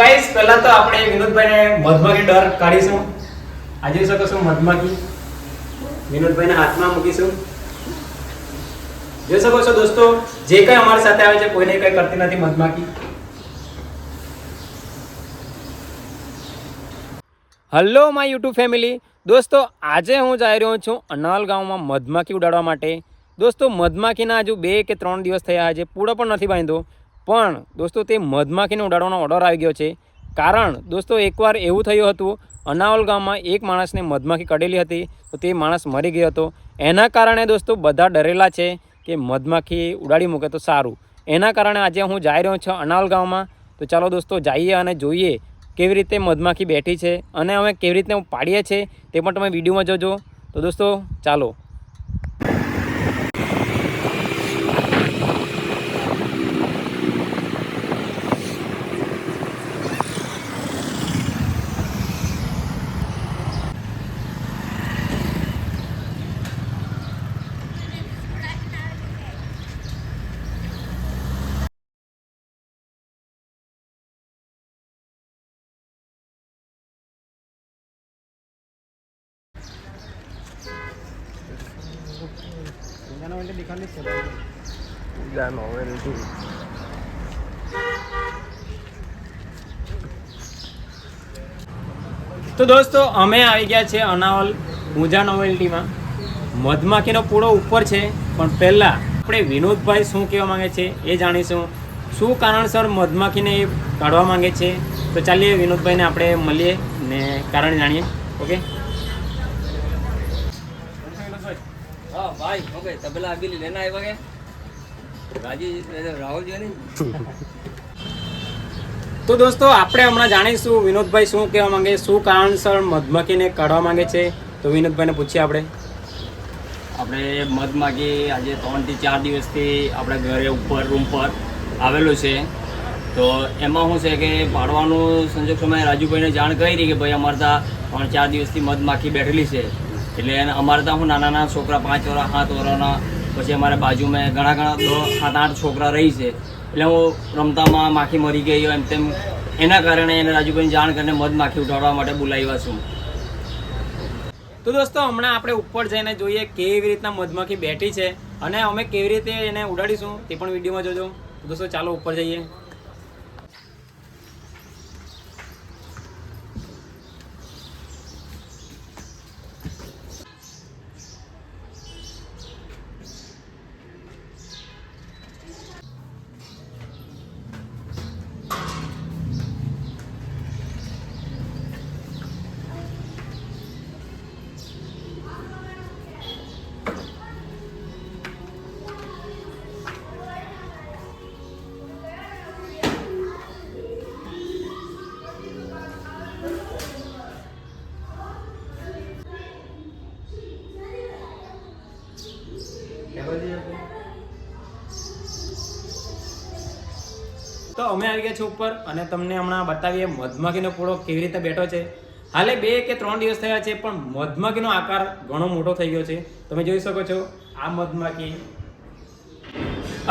Guys પહેલા તો આપણે વિનોદભાઈને મધમાખી ડર કાઢીશું. આ જોઈ શકો છો મધમાખી વિનોદભાઈના હાથમાં મૂકીશું. જોઈ શકો છો દોસ્તો, જે કઈ અમારી સાથે આવે છે કોઈને કઈ કરતી નથી મધમાખી. Hello my YouTube family. દોસ્તો આજે હું જઈ રહ્યો છું અનાલ ગામમાં મધમાખી ઉડાડવા માટે. દોસ્તો મધમાખીના હજુ 2 કે 3 દિવસ થયા છે, પૂળો પણ નથી બાંધ્યો, પણ દોસ્તો તે મધમાખીને ઉડાડવાનો ઓર્ડર આવી ગયો છે. કારણ દોસ્તો એકવાર એવું થયું હતું, અનાવલ ગામમાં એક માણસને મધમાખી કડેલી હતી તો તે માણસ મરી ગયો હતો. એના કારણે દોસ્તો બધા ડરેલા છે કે મધમાખી ઉડાડી મૂકે તો સારું. એના કારણે આજે હું જઈ રહ્યો છું અનાવલ ગામમાં. તો ચાલો દોસ્તો જઈએ અને જોઈએ કેવી રીતે મધમાખી બેઠી છે અને અમે કેવી રીતે પાડીએ છીએ તે પણ તમે વિડીયોમાં જોજો. તો દોસ્તો ચાલો. તો દોસ્તો અમે આવી ગયા છે અનાવલ ઊંઝા નોવેલ્ટીમાં. મધમાખીનો પૂળો ઉપર છે, પણ પહેલાં આપણે વિનોદભાઈ શું કહેવા માંગે છે એ જાણીશું. શું કારણસર મધમાખીને એ કાઢવા માંગે છે. તો ચાલીએ વિનોદભાઈને આપણે મળીએ ને કારણ જાણીએ. ઓકે ભાઈ ઓકે તબલા અભી લેના આવ્યા કે રાજી રાહુલ જો નહીં. તો દોસ્તો આપણે હમણાં જાણીશું વિનોદભાઈ શું કહેવા માંગે, શું કારણસર મધમાખીને કાઢવા માંગે છે. તો વિનોદભાઈને પૂછીએ આપણે. મધમાખી આજે 3 થી 4 દિવસથી આપણે ઘરે ઉપર રૂમ પર આવેલું છે. તો એમાં શું છે કે પાડવાનું સંજોગ સમયે રાજુભાઈને જાણ કરી કે ભાઈ અમારે ત્યાં 3-4 દિવસથી મધમાખી બેઠેલી છે. એટલે અમારે ત્યાં હું નાના છોકરા 5 વર્ષ 7 વર્ષના, પછી અમારે બાજુમાં ઘણા 7-8 છોકરા રહી છે. એટલે હું રમતામાં માખી મરી ગઈ એમ તેમ, એના કારણે એને રાજુભાઈને જાણ કરીને મધમાખી ઉઠાડવા માટે બોલાવ્યા છું. તો દોસ્તો હમણાં આપણે ઉપર જઈને જોઈએ કેવી રીતના મધમાખી બેઠી છે અને અમે કેવી રીતે એને ઉડાડીશું તે પણ વિડીયોમાં જોજો. તો દોસ્તો ચાલો ઉપર જઈએ. તો અમે આવી ગયા છે ઉપર અને તમને હમણાં બતાવીએ મધમાખીનો પૂળો કેવી રીતે બેઠો છે. હાલે 2 કે 3 દિવસ થયા છે, પણ મધમાખીનો આકાર ઘણો મોટો થઈ ગયો છે. તમે જોઈ શકો છો આ મધમાખી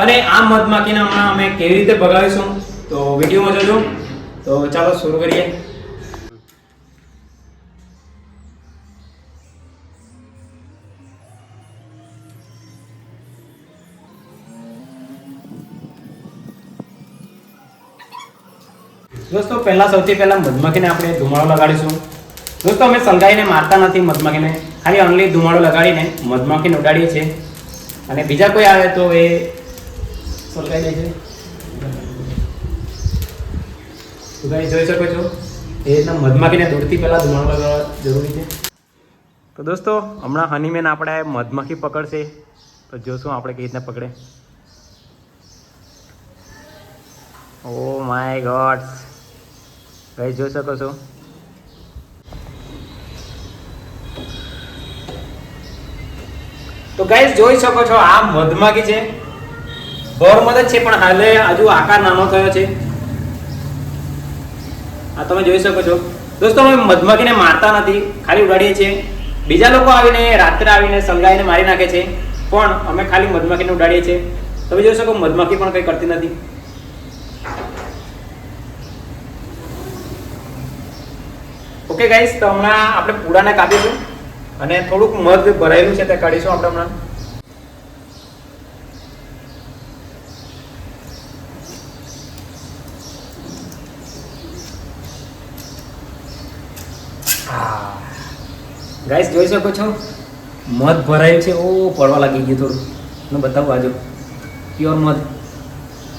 અને આ મધમાખીને હમણાં અમે કેવી રીતે ભગાવીશું તો વિડીયોમાં જોજો. તો ચાલો શરૂ કરીએ. દોસ્તો સૌથી પહેલા મધમાખીને આપણે ધુમાડો લગાડીશું. દોસ્તો અમે સળગાઈને મારતા નથી મધમાખીને, ખાલી ઓનલી ધુમાડો લગાડીને મધમાખીને ઉડાડીએ છીએ. અને બીજા કોઈ આવે તો એ સળગાઈ દે છે. તો તમે જોઈ શકો છો એ રીતના મધમાખીને દૂરથી પહેલા ધુમાડો લગાડવા જરૂરી છે. તો દોસ્તો હમણાં હનીમેન આપણે મધમાખી પકડશે, તો જોશું આપણે કેવી રીતના પકડે. ઓ માય ગોડ, ગાઈસ જોઈ શકો છો. તો ગાઈસ જોઈ શકો છો આ મધમાખી છે, બોરમદ જ છે, પણ હાલે હજુ આકાર નાનો થયો છે. આ તમે જોઈ શકો છો. દોસ્તો અમે મધમાખીને મારતા નથી, ખાલી ઉડાડીએ છીએ. બીજા લોકો આવીને રાત્રે આવીને સળગાવીને મારી નાખે છે, પણ અમે ખાલી મધમાખીને ઉડાડીએ છીએ. તમે જોઈ શકો મધમાખી પણ કંઈ કરતી નથી. ઓકે ગાઈસ, તો હમણાં આપણે પૂડાને કાપીશું અને થોડુંક મધ ભરાયેલું છે તે કાઢીશું આપણે હમણાં. ગાઈસ જોઈ શકો છો મધ ભરાયું છે. ઓ પડવા લાગી ગયું થોડું. હું બતાવું આજો પ્યોર મધ.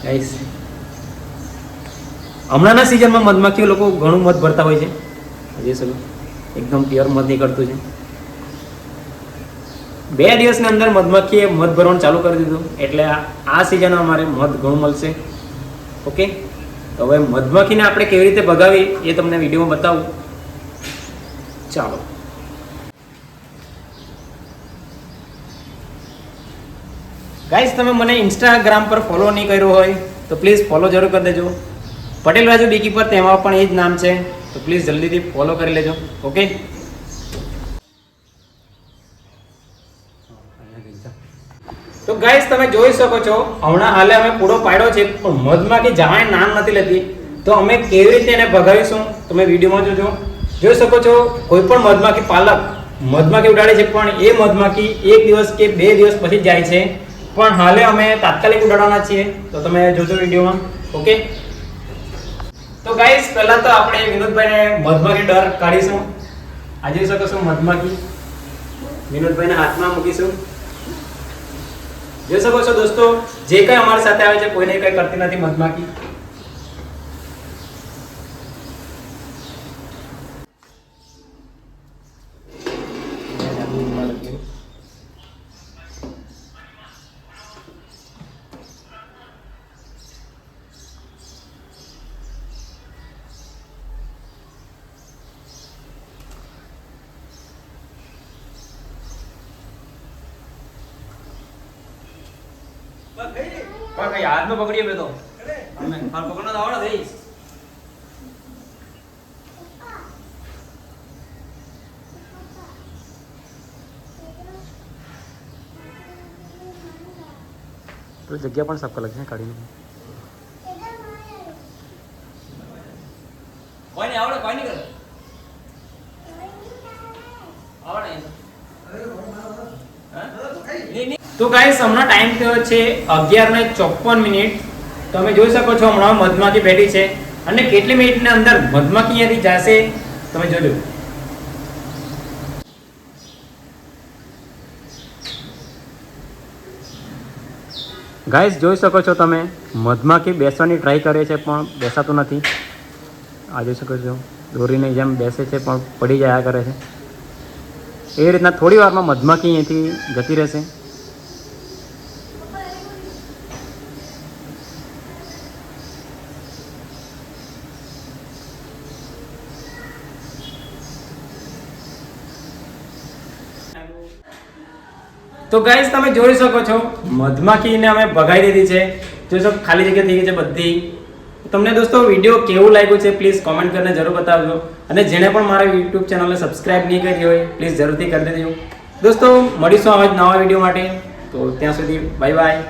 ગાઈસ હમણાંના સિઝનમાં મધમાખીઓ લોકો ઘણું મધ ભરતા હોય છે. જોઈ શકો એકદમ પ્યોર મધ નીકળતું છે. 2 દિવસની અંદર મધમાખીએ મધ ભરવાનું ચાલુ કરી દીધું, એટલે આ સિઝનમાં અમારે મધ ઘણું મળશે. ઓકે, તો હવે મધમાખીને આપણે કેવી રીતે ભગાવી એ તમને વિડીયોમાં બતાવું. ચાલો. ગાઈસ, તમે મને ઇન્સ્ટાગ્રામ પર ફોલો નહીં કર્યો હોય તો પ્લીઝ ફોલો જરૂર કરી દેજો. પટેલ રાજુ ડીકી પર તેમાં પણ એ જ નામ છે, તો પ્લીઝ જલ્દીથી ફોલો કરી લેજો. ઓકે, તો ગાઈસ તમે જોઈ શકો છો હમણાં હાલે અમે પૂરો પાડ્યો છે, પણ મધમાખી જાણે નામ નથી લેતી. તો અમે કેવી રીતે એને ભગાવીશું તમે વિડીયોમાં જોજો. જોઈ શકો છો કોઈ પણ મધમાખી પાલક મધમાખી ઉડાડે છે, પણ એ મધમાખી 1 દિવસ કે 2 દિવસ પછી જાય છે. પણ હાલે અમે તાત્કાલિક ઉડાડવાના છીએ, તો તમે જોજો વિડીયોમાં. ઓકે, તો ગાઈસ પહેલા તો આપણે વિનોદભાઈને મધમાખી ડર કાઢીશું. આ જોઈ શકો છો મધમાખી વિનોદભાઈના હાથમાં મૂકીશું. જોઈ શકો છો દોસ્તો, જે કઈ અમારી સાથે આવે છે કોઈને કઈ કરતી નથી મધમાખી. પણ યાદ માં પકડીએ બે તો હાલ પકડનો આવડે દઈશ. તો જગ્યા પણ સાફ કલાક છે કાઢીને. કોઈ નહીં આવડે, કોઈ નહીં કરે આવડે. તો ગાઈસ હમણાં ટાઈમ થયો છે 11:54. તમે જોઈ શકો છો હમણાં મધમાખી બેઠી છે અને કેટલી મિનિટની અંદર મધમાખી અહીંયાથી જશે તમે જોજો. ગાઈસ જોઈ શકો છો તમે મધમાખી બેસવાની ટ્રાય કરે છે પણ બેસાતું નથી. આ જોઈ શકો છો દોરીની જેમ બેસે છે પણ પડી જાય કરે છે. એ રીતના થોડી વારમાં મધમાખી અહીંથી જતી રહેશે. તો ગાઈસ તમે જોઈ શકો છો મધમાખીને અમે ભગાઈ દીધી છે. જોઈ શકો ખાલી જગ્યા થઈ ગઈ છે બધી. તમને દોસ્તો વિડીયો કેવું લાગ્યું છે પ્લીઝ કોમેન્ટ કરીને જરૂર બતાવજો. અને જેને પણ મારા યુટ્યુબ ચેનલને સબસ્ક્રાઇબ નહીં કરી હોય પ્લીઝ જરૂરથી કરી દેજો. દોસ્તો મળીશું આવા જ નવા વિડીયો માટે. તો ત્યાં સુધી બાય બાય.